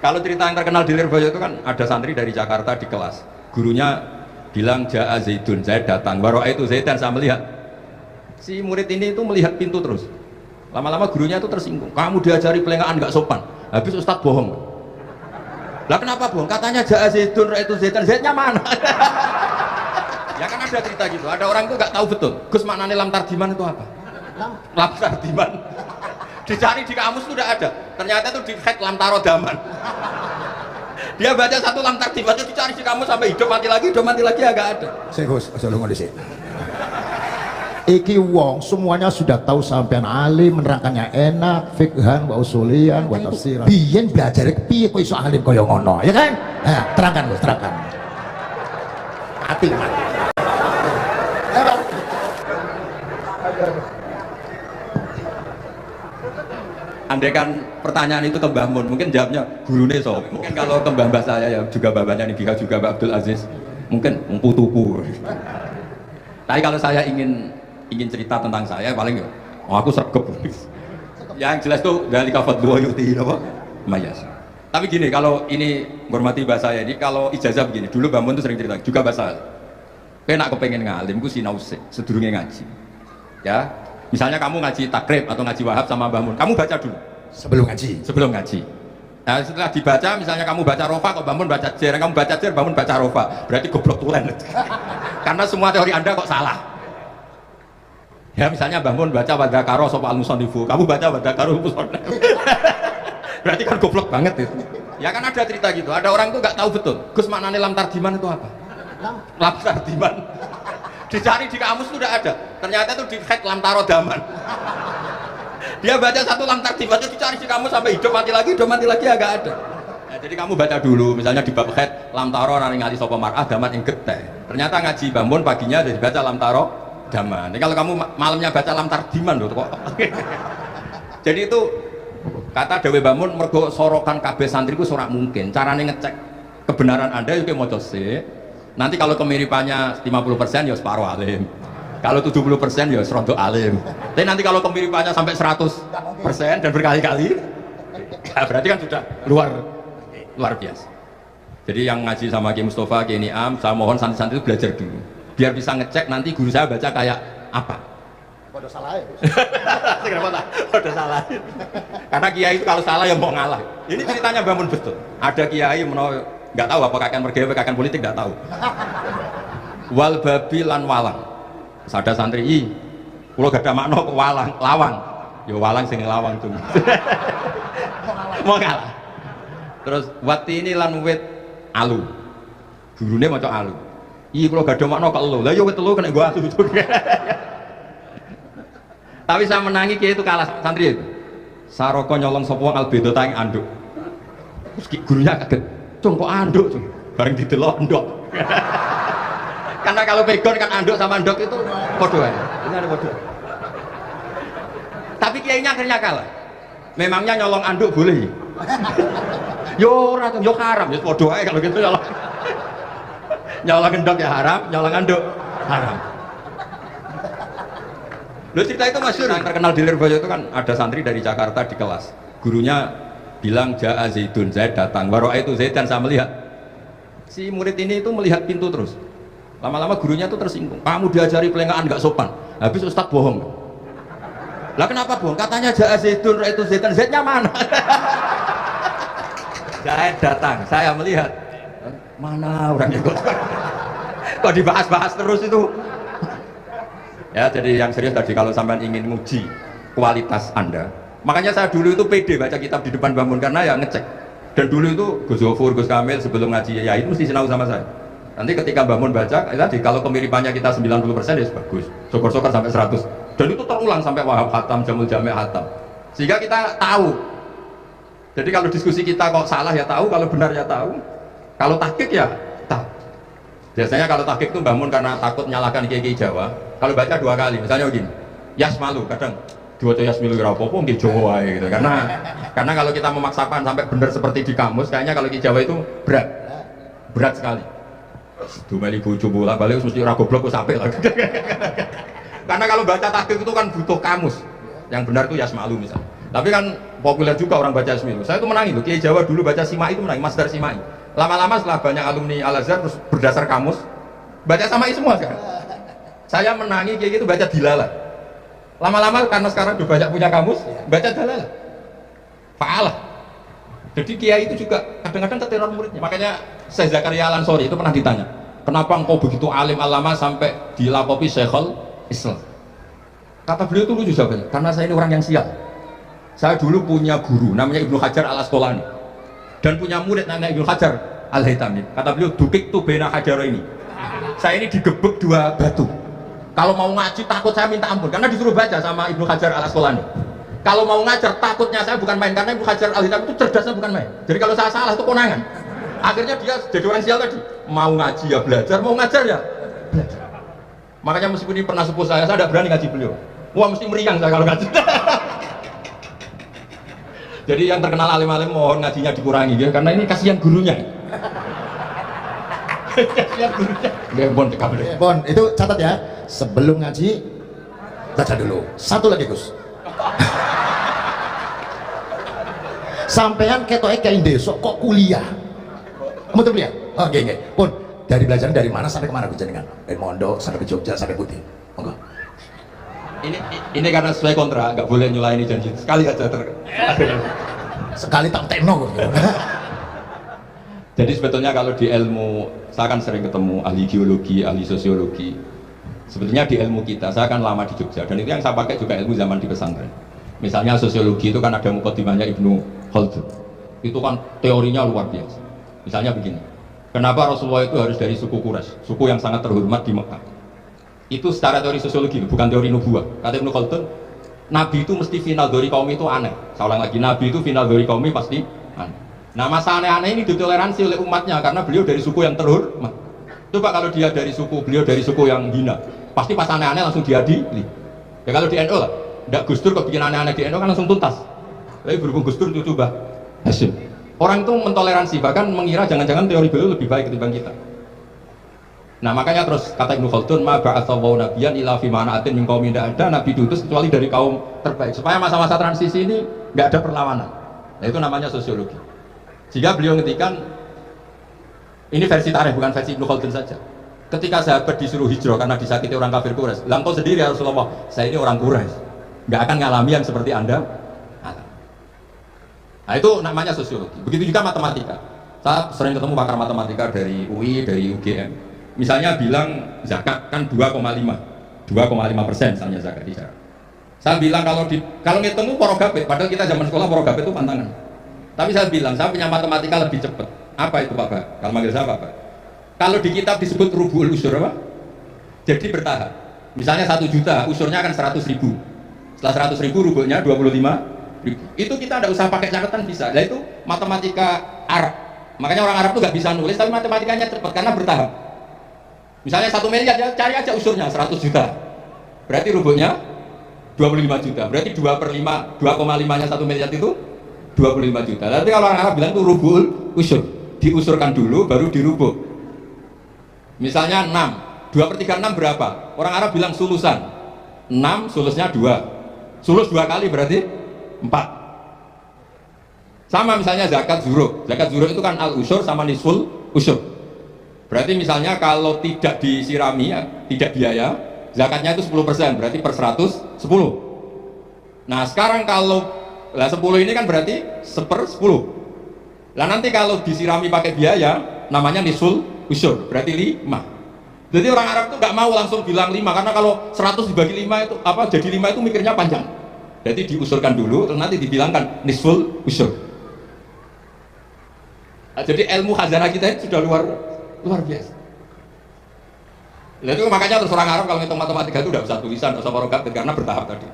Kalau cerita yang terkenal di Lirboyo itu kan ada santri dari Jakarta di kelas, gurunya bilang Ja'a Zaidun, Zaid datang, waro'a itu Zaidan, saya melihat si murid ini itu melihat pintu terus. Lama-lama gurunya itu tersinggung, kamu diajari pelengahan nggak sopan, habis ustadz bohong. Lah kenapa bohong? Katanya Ja'a Zaidun, itu Zaidan, Zaidnya mana? Ya kan ada cerita gitu, ada orang itu nggak tahu betul Gus maknanya lam tardiman itu apa? Lam tardiman dicari di kamus itu udah ada, ternyata itu di hack lam tarodaman. Dia baca satu lam tardiman itu dicari di kamus sampai hidup mati lagi agak ada. Saya Gus, aja lu ngomong iki wong semuanya sudah tahu sampean alim, menerangkannya enak, fikhan, wa usulian, wa tafsiran. Biyen belajar piye kok iso alim kaya ngono, ya kan? Nah, terangkan Gus, terangkan. Mati. Andai kan pertanyaan itu ke Mbah Mun, mungkin jawabnya gurune sop. Mungkin kalau ke mbah saya ya juga babanya Nigika juga Mbak Abdul Aziz, mungkin putuku. Tapi kalau saya ingin cerita tentang saya paling ya, aku sergap. Yang jelas tuh dari kafat dua yuti apa? Mayas. Tapi gini, kalau ini menghormati bahasa saya ini, kalau ijazah begini, dulu Mbah Mun tuh sering cerita juga bahasa. Kayak nak kepengen ngalim, ku sinau sedurunge ngaji. Ya, misalnya kamu ngaji takrib atau ngaji wahab sama Mbah Mun, kamu baca dulu Sebelum ngaji. Nah, setelah dibaca, misalnya kamu baca rofa, kok Mbah Mun baca jer, kamu baca jer, Mbah Mun baca rofa, berarti goblok tulen. Karena semua teori Anda kok salah. Ya, misalnya Mbah Mun baca wadakaro sapa al-musannifu, kamu baca wadakaro musannif. Berarti kan goblok banget itu. Ya kan ada cerita gitu, ada orang tuh nggak tahu betul Gus maknanya lam tardiman itu apa? Lam tardiman dicari di kamus itu udah ada, ternyata itu di hack lam tarodaman. Dia baca satu lam tardiman itu dicari di kamus sampai hidup mati lagi agak ada. Nah, jadi kamu baca dulu, misalnya di bab hack lam taro nari ngali sopo mar'ah damat ing gete. Ternyata ngaji Mbah Mun paginya jadi baca lam taro daman. Jadi kalau kamu malamnya baca lam tardiman loh kok. Jadi itu kata Dewi Mbah Mun mergo sorokan kabeh santriku ora mungkin. Carane ngecek kebenaran Anda itu mau sih. Nanti kalau kemiripannya 50% ya separuh alim, kalau 70% ya serontok alim. Tapi nanti kalau kemiripannya sampai 100% dan berkali-kali, ya berarti kan sudah luar biasa. Jadi yang ngaji sama Ki Mustafa, Ki Niam, saya mohon santri-santri itu belajar dulu, biar bisa ngecek nanti guru saya baca kayak apa. Waduh salah ya. Waduh salah. Karena kiai itu kalau salah ya mau ngalah. Ini ceritanya bangun betul. Ada kiai menolak. Nggak tahu apa kakek mergawe kakek politik nggak tahu. Wal babi lan walang. Sada santri i, kalau gak ada makna ke walang, lawang. Ya walang sing lawang tuh. Mau ngalah. Terus wati ini lan wit alu. Gurune maca alu. I kalau gak ada makna ke elu. Lah ya wit elu kena gua alu. Tapi saya menangi kiai itu kalah santri itu. Saroko nyolong sapa wong albedo tang anduk. Terus gurunya kaget. Cung kok anduk cung, bareng didelok ndok. Karena kalau pegon kan anduk sama ndok itu podo aja. Ini ada podo. Tapi kiainya akhirnya kalah. Memangnya nyolong anduk boleh? Yo ora yo haram, ya podo aja kalau gitu nyolong. Nyolong ndok ya haram, nyolong anduk haram. Loh cerita itu masyhur yang terkenal di Lirboyo itu kan ada santri dari Jakarta di kelas. Gurunya bilang Ja'a Zaidun, Zaid datang, waro'a itu Zaidan, saya melihat si murid ini itu melihat pintu terus. Lama-lama gurunya itu tersinggung, kamu diajari pelengahan nggak sopan, habis ustadz bohong. Lah kenapa bohong? Katanya Ja'a Zaidun, itu Zaidan, Zaidnya mana? Zaid datang, saya melihat mana orangnya kok dibahas-bahas terus itu. Ya jadi yang serius tadi, kalau sampean ingin nguji kualitas Anda, makanya saya dulu itu pede baca kitab di depan Mbah Mun karena ya ngecek. Dan dulu itu Gus Zofur, Gus Kamil sebelum ngaji ya itu mesti sinau sama saya. Nanti ketika Mbah Mun baca, tadi kalau kemiripannya kita 90% ya bagus, syukur-syukur sampai 100. Dan itu terulang sampai Wahab Hatam, Jamul Jami' Hatam. Sehingga kita tahu. Jadi kalau diskusi kita kok salah ya tahu, kalau benar ya tahu. Kalau tahqiq ya tahu. Biasanya kalau tahqiq itu Mbah Mun karena takut menyalahkan kiai-kiai Jawa, kalau baca 2 kali, misalnya begini, Yasmalu kadang dua tuh Yasmilu kira apa nggih Jawa gitu. Karena kalau kita memaksakan sampai benar seperti di kamus, kayaknya kalau di Jawa itu berat sekali. Dumeli bojo bola balik mesti ora goblok kok sampai lah. Karena kalau baca tahqiq itu kan butuh kamus. Yang benar itu Yasmalu misalnya. Tapi kan populer juga orang baca Ismi itu. Saya itu menangi loh, Kiai Jawa dulu baca Simai itu menangi, Masdar Simai. Lama-lama setelah banyak alumni Al-Azhar terus berdasar kamus baca Samai semua sekarang. Saya menangi Kiai itu baca Dilalah. Lama-lama karena sekarang udah banyak punya kamus, baca Dalalah. Fa'alah. Jadi Kiai itu juga kadang-kadang keteror muridnya. Makanya Syekh Zakaria Al-Ansori itu pernah ditanya, kenapa engkau begitu alim alama sampai dilakopi Syekhul Islam? Kata beliau itu lucu sahabat, karena saya ini orang yang sial. Saya dulu punya guru namanya Ibnu Hajar Al-Asqalani dan punya murid namanya Ibnu Hajar Al-Haytami. Kata beliau, dukik tu bena hajar ini. Saya ini digebek dua batu. Kalau mau ngaji takut saya minta ampun karena disuruh baca sama Ibnu Hajar Al-Asqalani. Kalau mau ngajar takutnya saya bukan main karena Ibnu Hajar Al-Haytami itu cerdasnya bukan main. Jadi kalau saya salah itu konangan. Akhirnya dia jadi orang sial tadi. Mau ngaji ya belajar, mau ngajar ya belajar. Makanya meskipun ini pernah sepuh saya tidak berani ngaji beliau. Wah mesti meriang saya kalau ngaji. Jadi yang terkenal alim-alim mohon ngajinya dikurangi ya, karena ini kasihan gurunya. Kasihan gurunya. Bon, itu catat ya. Sebelum ngaji baca dulu. Satu lagi Gus. Sampean ketoke kayak besok kok kuliah. Kamu tuh kuliah? Oh, oke. Pun dari belajar dari mana sampai kemana Gus jenengan? Dari Mondok sampai ke Jogja sampai Putih. Monggo. Ini karena sesuai kontrak, nggak boleh nyulaini janji sekali aja sekali tak tekno. Jadi sebetulnya kalau di ilmu, saya kan sering ketemu ahli geologi, ahli sosiologi. Sebetulnya di ilmu kita, saya kan lama di Jogja dan itu yang saya pakai juga ilmu zaman di pesantren. Misalnya sosiologi itu kan ada mukadimahnya Ibnu Khaldun. Itu kan teorinya luar biasa. Misalnya begini, kenapa Rasulullah itu harus dari suku Quraisy, suku yang sangat terhormat di Mekah? Itu secara teori sosiologi, bukan teori nubuah. Kata Ibnu Khaldun, Nabi itu mesti final dari kaum itu aneh. Saya ulang lagi, Nabi itu final dari kaum pasti aneh. Nah masa aneh-aneh ini ditoleransi oleh umatnya karena beliau dari suku yang terhormat. Coba kalau dia dari suku, beliau dari suku yang hina, pasti pas aneh-aneh langsung diadili. Ya kalau di NU lah, tidak Gus Dur kok bikin aneh-aneh di NU kan langsung tuntas. Tapi berhubung Gus Dur itu coba Hasim. Orang itu mentoleransi, bahkan mengira jangan-jangan teori beliau lebih baik ketimbang kita. Nah makanya terus kata Ibnu Khaldun, ma ba'atsallahu nabiyyan illa fi mana'atin min qaumin, tidak ada nabi diutus kecuali dari kaum terbaik supaya masa-masa transisi ini nggak ada perlawanan. Nah itu namanya sosiologi. Jika beliau ngetikan, ini versi tarikh bukan versi Ibnu Khaldun saja. Ketika sahabat disuruh hijrah karena disakiti orang kafir Quraisy, lah engkau sendiri ya Rasulullah, saya ini orang Quraisy, nggak akan ngalami yang seperti Anda. Nah itu namanya sosiologi. Begitu juga matematika. Saya sering ketemu pakar matematika dari UI, dari UGM. Misalnya bilang zakat kan 2,5% misalnya zakat di sana. Saya bilang kalau ngitung porogabet, padahal kita zaman sekolah porogabet itu pantangan. Tapi saya bilang saya punya matematika lebih cepat. Apa itu Pak Pak? Kalau manggil saya Pak. Kalau di kitab disebut rubul usur apa? Jadi bertahap. Misalnya 1 juta, usurnya kan 100.000. Setelah 100.000 rubulnya 25.000. Itu kita tidak usah pakai catatan bisa. Nah itu matematika Arab. Makanya orang Arab itu nggak bisa nulis, tapi matematikanya cepat karena bertahap. Misalnya 1 miliar, ya cari aja usurnya 100 juta. Berarti rubulnya 25 juta. Berarti 2/5, 2,5-nya 1 miliar itu 25 juta. Nanti kalau orang Arab bilang itu rubul usur. Diusurkan dulu baru dirubuk. Misalnya 6. 2/3 6 berapa? Orang Arab bilang sulusan. 6 sulusnya 2. Sulus 2 kali berarti 4. Sama misalnya zakat zuruh. Zakat zuruh itu kan al-usur sama nisful usur. Berarti misalnya kalau tidak disirami, ya, tidak biaya, zakatnya itu 10%, berarti per 100, 10. Nah sekarang kalau 10 ini kan berarti 1/10. Nah nanti kalau disirami pakai biaya, namanya nisul usur, berarti 5. Jadi orang Arab itu nggak mau langsung bilang 5, karena kalau 100 dibagi 5 itu, jadi 5 itu mikirnya panjang. Jadi diusurkan dulu, terus nanti dibilangkan nisul usur. Nah, jadi ilmu khazanah kita itu sudah luar biasa. Nah, itu makanya terus orang Arab kalau ngitung matematika itu udah usah tulisan, usah porogabet karena bertahap tadi.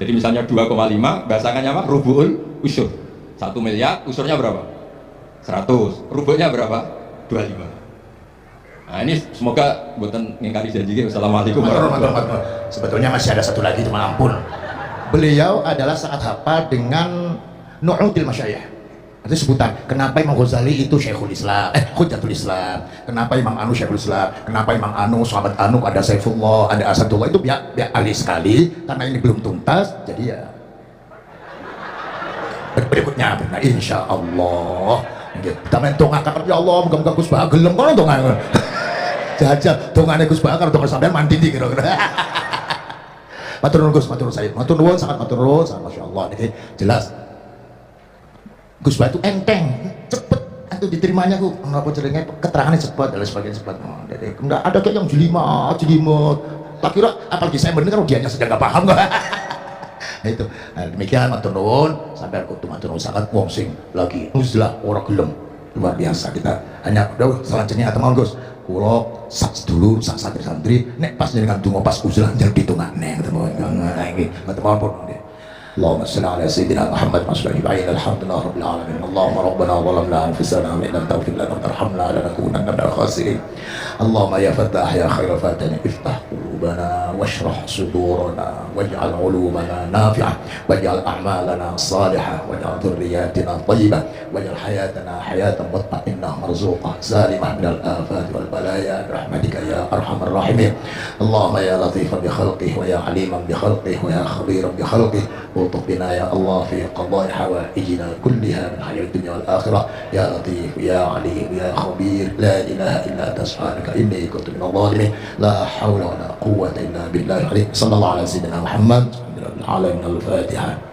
Jadi misalnya 2,5 bahasannya apa? Rubu'ul usur. 1 miliar usurnya berapa? 100. Rubu'nya berapa? 25. Nah ini semoga buatan ngingkari janji. Wassalamualaikum warahmatullahi wabarakatuh. Sebetulnya masih ada satu lagi, cuma ampun. Beliau adalah sangat hafal dengan nu'udil masyayikh. Itu sebutan, kenapa Imam Ghazali itu Syekhul Islam, Hujjatul Islam, kenapa Imam Anu Syekhul Islam, kenapa Imam Anu, sahabat Anu, ada Saifullah, ada Asadullah, itu biar ahli sekali, karena ini belum tuntas, jadi ya berikutnya benar insyaallah nggih kita men dongaaken ya Allah muga-muga Gus Bakar gelem kono dongan jajal dongane Gus Bakar dong sampean mandi ndi kira-kira matur nuwun Gus matur Said matur nuwun sangat matur nuwun sangat masyaallah niki jelas Gus Bakar itu enteng cepet itu diterimanya ku menapa jenenge keterangannya cepat dan sebagainya cepat jadi enggak ada kayak yang jelimet tak kira apalagi saya bener kalau dianya sedang nggak paham nggak itu nah, demikian matur nuwun sampai kudu matur nuwun sangat wong sing lagi uzlah ora gelem luar biasa kita hanya udah selanjutnya atau Gus kula sak dulu sak santri nek pas jenengan donga pas uzlah njel ditungane teman iki teman pun اللهم صل على سيدنا محمد وعلى آله الحمد لله رب العالمين اللهم ربنا ظلمنا انفسنا وان لم تغفر لنا وترحمنا لنكونن من الخاسرين اللهم يا فتاح يا خير فاتن افتح قلوبنا واشرح صدورنا واجعل علومنا نافعه واجعل اعمالنا صالحه واجعل ذرياتنا طيبه واجعل حياتنا حياه مطمئنه مرزوقه سالمه من الافات والبلايا برحمتك يا ارحم الراحمين اللهم يا لطيفا بخلقه ويا عليما بخلقه ويا خبيرا بخلقه والطف بنا يا الله في قضاء حوائجنا كلها من حياة الدنيا والآخرة يا لطيف يا عليم يا خبير لا إله إلا أنت سبحانك إني كنت من الظالمين لا حول ولا قوة إلا بالله العلي صلى الله على سيدنا محمد الحمد لله العالمين الفاتحة